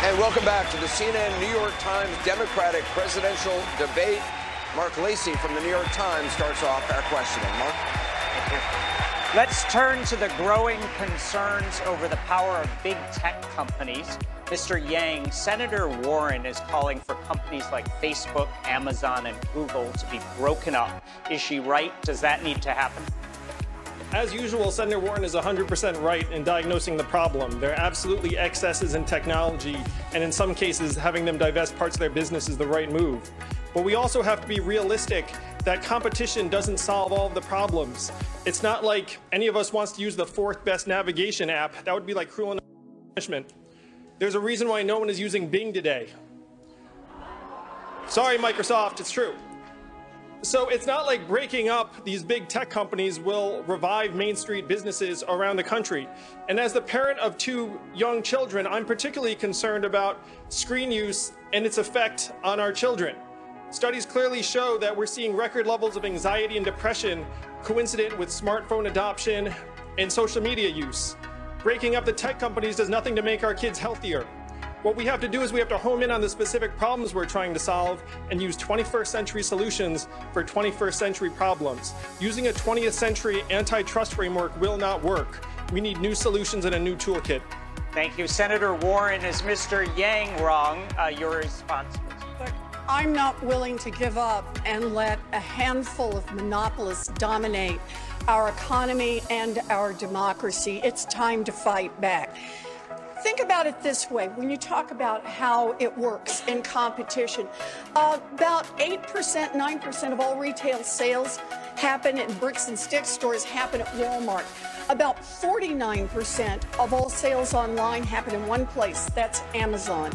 And welcome back to the CNN New York Times Democratic presidential debate. Mark Lacey from the New York Times starts off our questioning. Mark? Thank you. Let's turn to the growing concerns over the power of big tech companies. Mr. Yang, Senator Warren is calling for companies like Facebook, Amazon, and Google to be broken up. Is she right? Does that need to happen? As usual, Senator Warren is 100% right in diagnosing the problem. There are absolutely excesses in technology, and in some cases, having them divest parts of their business is the right move. But we also have to be realistic that competition doesn't solve all of the problems. It's not like any of us wants to use the fourth best navigation app. That would be like cruel punishment. There's a reason why no one is using Bing today. Sorry, Microsoft, it's true. So it's not like breaking up these big tech companies will revive Main Street businesses around the country. And as the parent of 2 young children, I'm particularly concerned about screen use and its effect on our children. Studies clearly show that we're seeing record levels of anxiety and depression coincident with smartphone adoption and social media use. Breaking up the tech companies does nothing to make our kids healthier. What we have to do is we have to home in on the specific problems we're trying to solve and use 21st century solutions for 21st century problems. Using a 20th century antitrust framework will not work. We need new solutions and a new toolkit. Thank you. Senator Warren, is Mr. Yang wrong? Your response, please. But I'm not willing to give up and let a handful of monopolists dominate our economy and our democracy. It's time to fight back. Think about it this way. When you talk about how it works in competition, about 8%, 9% of all retail sales happen in bricks and sticks stores, happen at Walmart. About 49% of all sales online happen in one place. That's Amazon.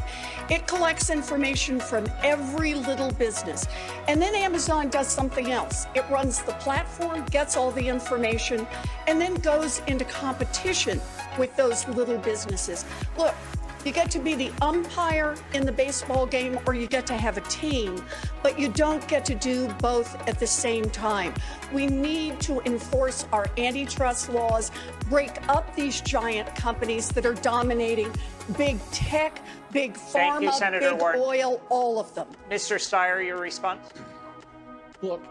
It collects information from every little business. And then Amazon does something else. It runs the platform, gets all the information, and then goes into competition with those little businesses. Look, you get to be the umpire in the baseball game, or you get to have a team, but you don't get to do both at the same time. We need to enforce our antitrust laws, break up these giant companies that are dominating big tech, big pharma, big oil, all of them. Mr. Steyer, your response? Look,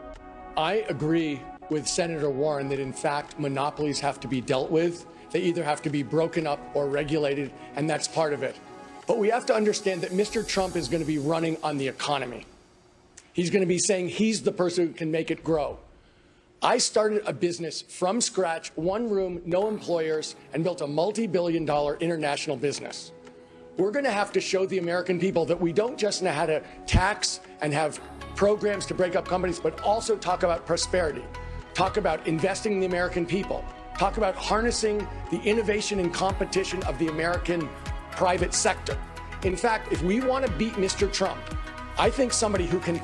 I agree with Senator Warren that, in fact, monopolies have to be dealt with. They either have to be broken up or regulated, and that's part of it. But we have to understand that Mr. Trump is going to be running on the economy. He's going to be saying he's the person who can make it grow. I started a business from scratch, one room, no employers, and built a multi-billion-dollar international business. We're going to have to show the American people that we don't just know how to tax and have programs to break up companies, but also talk about prosperity, talk about investing in the American people, talk about harnessing the innovation and competition of the American private sector. In fact, if we want to beat Mr. Trump, I think somebody who can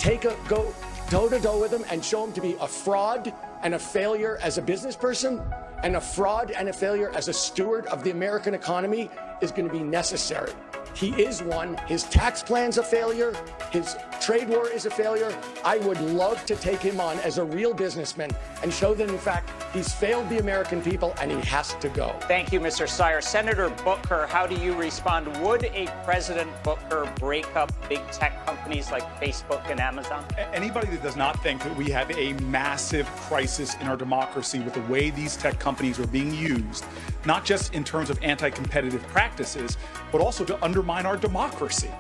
go toe-to-toe with him and show him to be a fraud and a failure as a business person and a fraud and a failure as a steward of the American economy is going to be necessary. He is one. His tax plan's a failure. His trade war is a failure. I would love to take him on as a real businessman and show that, in fact, he's failed the American people and he has to go. Thank you, Mr. Steyer. Senator Booker, how do you respond? Would a President Booker break up big tech companies like Facebook and Amazon? Anybody that does not think that we have a massive crisis in our democracy with the way these tech companies are being used, not just in terms of anti-competitive practices, but also to undermine our democracy.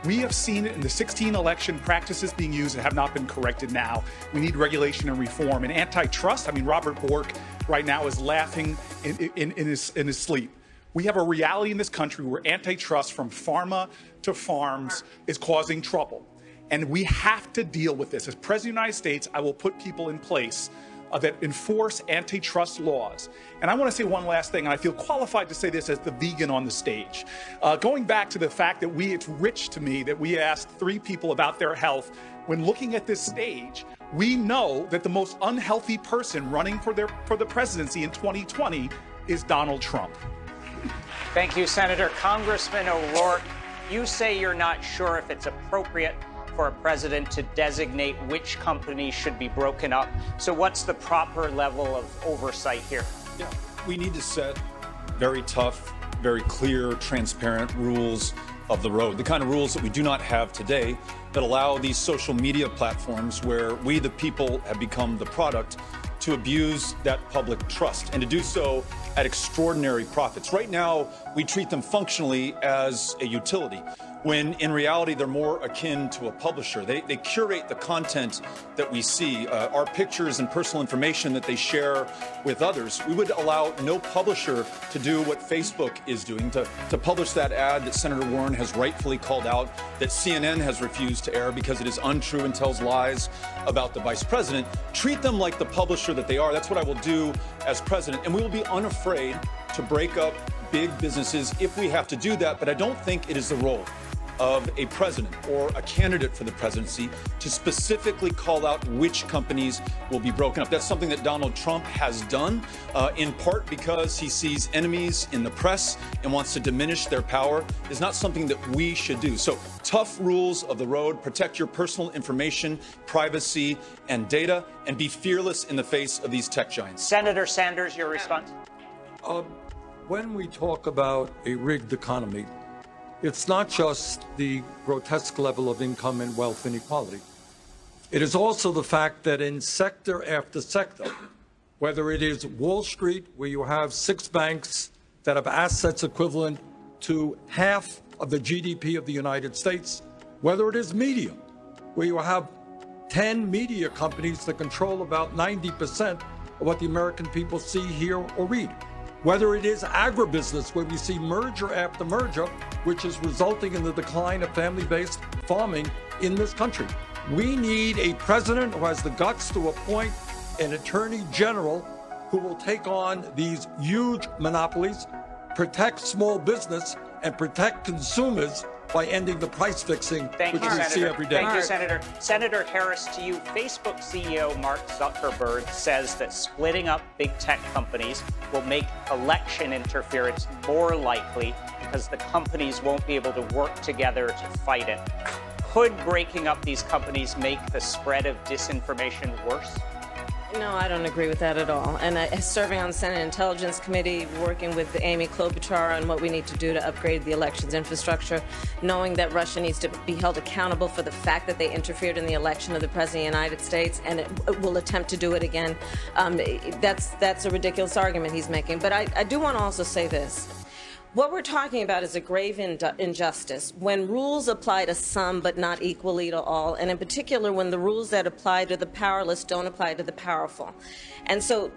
We have seen it in the 2016 election, practices being used that have not been corrected now. We need regulation and reform. And antitrust, I mean, Robert Bork right now is laughing in his sleep. We have a reality in this country where antitrust from pharma to farms is causing trouble. And we have to deal with this. As President of the United States, I will put people in place that enforce antitrust laws. And I want to say one last thing, and I feel qualified to say this as the vegan on the stage. Going back to the fact that it's rich to me that we asked 3 people about their health. When looking at this stage, we know that the most unhealthy person running for the presidency in 2020 is Donald Trump. Thank you, Senator. Congressman O'Rourke, you say you're not sure if it's appropriate for a president to designate which companies should be broken up. So what's the proper level of oversight here? Yeah, we need to set very tough, very clear, transparent rules of the road, the kind of rules that we do not have today that allow these social media platforms where we, the people, have become the product to abuse that public trust and to do so at extraordinary profits. Right now, we treat them functionally as a utility, when in reality, they're more akin to a publisher. They curate the content that we see, our pictures and personal information that they share with others. We would allow no publisher to do what Facebook is doing, to publish that ad that Senator Warren has rightfully called out, that CNN has refused to air because it is untrue and tells lies about the vice president. Treat them like the publisher that they are. That's what I will do as president. And we will be unafraid to break up big businesses if we have to do that. But I don't think it is the role of a president or a candidate for the presidency to specifically call out which companies will be broken up. That's something that Donald Trump has done, in part because he sees enemies in the press and wants to diminish their power. Is not something that we should do. So tough rules of the road, protect your personal information, privacy, and data, and be fearless in the face of these tech giants. Senator Sanders, your response? When we talk about a rigged economy, it's not just the grotesque level of income and wealth inequality. It is also the fact that in sector after sector, whether it is Wall Street, where you have 6 banks that have assets equivalent to half of the GDP of the United States, whether it is media, where you have 10 media companies that control about 90% of what the American people see, hear, or read. Whether it is agribusiness, where we see merger after merger, which is resulting in the decline of family-based farming in this country. We need a president who has the guts to appoint an attorney general who will take on these huge monopolies, protect small business, and protect consumers by ending the price fixing, which we see every day. Thank you, Senator. Senator Harris, to you, Facebook CEO Mark Zuckerberg says that splitting up big tech companies will make election interference more likely because the companies won't be able to work together to fight it. Could breaking up these companies make the spread of disinformation worse? No, I don't agree with that at all. And serving on the Senate Intelligence Committee, working with Amy Klobuchar on what we need to do to upgrade the elections infrastructure, knowing that Russia needs to be held accountable for the fact that they interfered in the election of the President of the United States, and it will attempt to do it again. That's a ridiculous argument he's making. But I do want to also say this. What we're talking about is a grave injustice when rules apply to some but not equally to all, and in particular when the rules that apply to the powerless don't apply to the powerful. And so,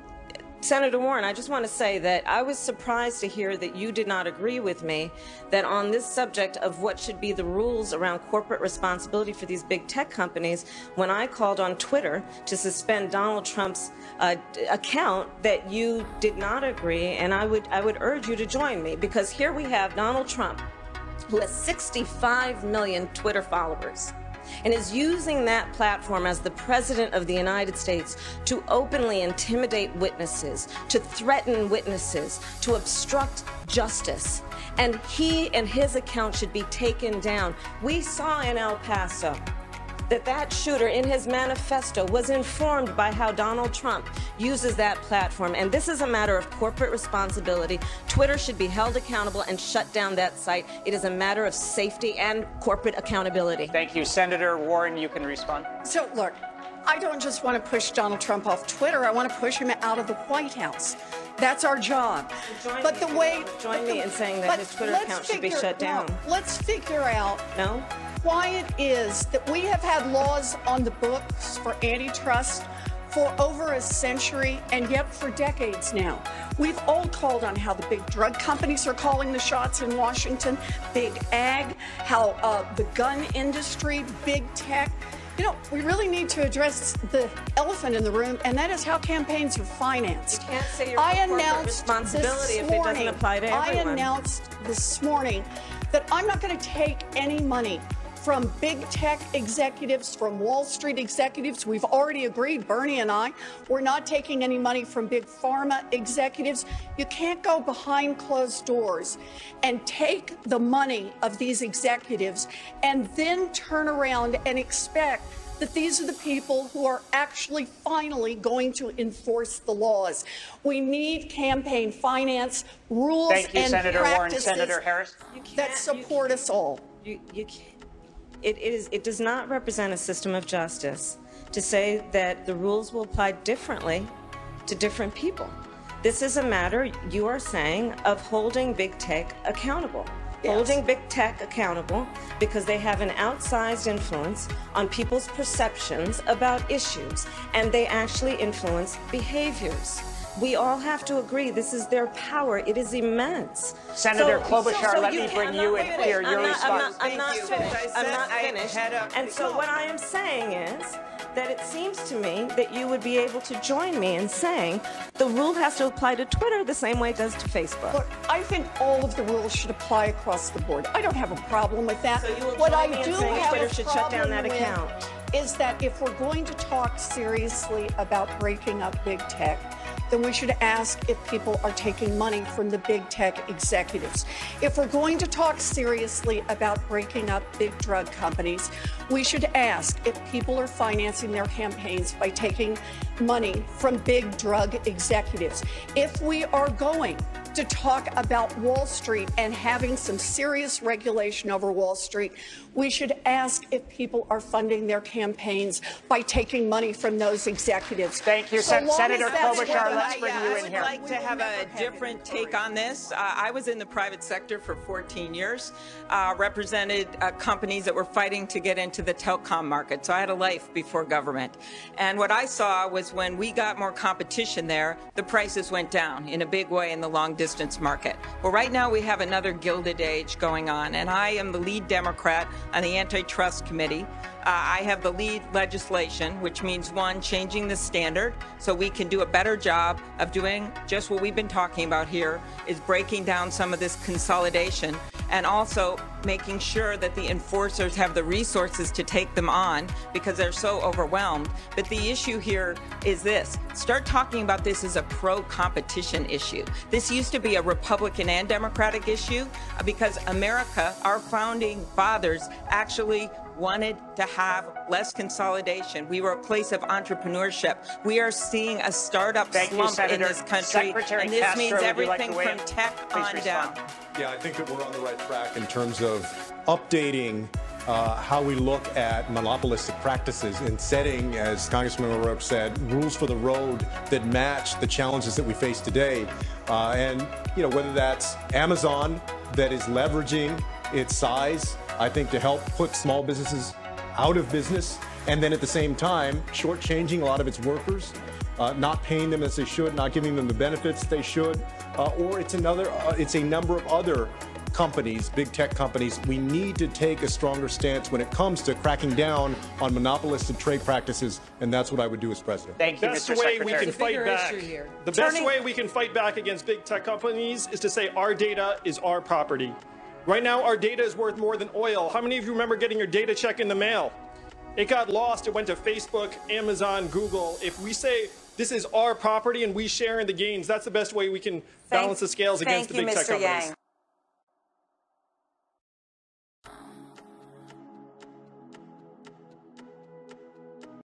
Senator Warren, I just want to say that I was surprised to hear that you did not agree with me that on this subject of what should be the rules around corporate responsibility for these big tech companies, when I called on Twitter to suspend Donald Trump's account, that you did not agree, and I would urge you to join me, because here we have Donald Trump, who has 65 million Twitter followers, and is using that platform as the President of the United States to openly intimidate witnesses, to threaten witnesses, to obstruct justice. And he and his account should be taken down. We saw in El Paso that shooter in his manifesto was informed by how Donald Trump uses that platform. And this is a matter of corporate responsibility. Twitter should be held accountable and shut down that site. It is a matter of safety and corporate accountability. Thank you. Senator Warren, you can respond. So, look, I don't just want to push Donald Trump off Twitter. I want to push him out of the White House. That's our job. Join me in saying that his Twitter account should be shut down. Let's figure out why it is that we have had laws on the books for antitrust for over a century, and yet for decades now. We've all called on how the big drug companies are calling the shots in Washington, big ag, how the gun industry, big tech. You know, we really need to address the elephant in the room, and that is how campaigns are financed. You can't say your corporate responsibility if it doesn't apply to everyone. I announced this morning that I'm not going to take any money from big tech executives, from Wall Street executives. We've already agreed, Bernie and I, we're not taking any money from big pharma executives. You can't go behind closed doors and take the money of these executives and then turn around and expect that these are the people who are actually finally going to enforce the laws. We need campaign finance rules and Senator practices Warren. Senator Harris? that support us all. You can't. It does not represent a system of justice to say that the rules will apply differently to different people. This is a matter, you are saying, of holding big tech accountable. Yes. Holding big tech accountable because they have an outsized influence on people's perceptions about issues, and they actually influence behaviors. We all have to agree this is their power. It is immense. Senator Klobuchar, let me bring you in here. Your response. I'm not finished. And so what I am saying is that it seems to me that you would be able to join me in saying the rule has to apply to Twitter the same way it does to Facebook. Look, I think all of the rules should apply across the board. I don't have a problem with that. So you will what join I me do in saying have Twitter a should shut down problem that with account. Is that if we're going to talk seriously about breaking up big tech, then we should ask if people are taking money from the big tech executives. If we're going to talk seriously about breaking up big drug companies, we should ask if people are financing their campaigns by taking money from big drug executives. If we are going to talk about Wall Street and having some serious regulation over Wall Street, we should ask if people are funding their campaigns by taking money from those executives. Thank you, Senator Klobuchar. Let's bring you in here. I would like to have a different take on this. I was in the private sector for 14 years, represented companies that were fighting to get into the telecom market. So I had a life before government. And what I saw was when we got more competition there, the prices went down in a big way in the long distance market. Well, right now we have another Gilded Age going on, and I am the lead Democrat on the Antitrust Committee. I have the lead legislation, which means, one, changing the standard so we can do a better job of doing just what we've been talking about here, is breaking down some of this consolidation, and also making sure that the enforcers have the resources to take them on because they're so overwhelmed. But the issue here is this. Start talking about this as a pro-competition issue. This used to be a Republican and Democratic issue because America, our founding fathers, actually wanted to have less consolidation. We were a place of entrepreneurship. We are seeing a startup slump in this country, and this means everything from tech on down. Yeah, I think that we're on the right track in terms of updating how we look at monopolistic practices and setting, as Congressman O'Rourke said, rules for the road that match the challenges that we face today. And, you know, whether that's Amazon that is leveraging its size, I think, to help put small businesses out of business, and then at the same time shortchanging a lot of its workers, not paying them as they should, not giving them the benefits they should, or it's a number of other companies, big tech companies. We need to take a stronger stance when it comes to cracking down on monopolistic trade practices, and that's what I would do as president. Thank you, Mr. Secretary. The best way we can fight back against big tech companies is to say our data is our property. Right now, our data is worth more than oil. How many of you remember getting your data check in the mail? It got lost. It went to Facebook, Amazon, Google. If we say this is our property and we share in the gains, that's the best way we can balance the scales against the big tech companies.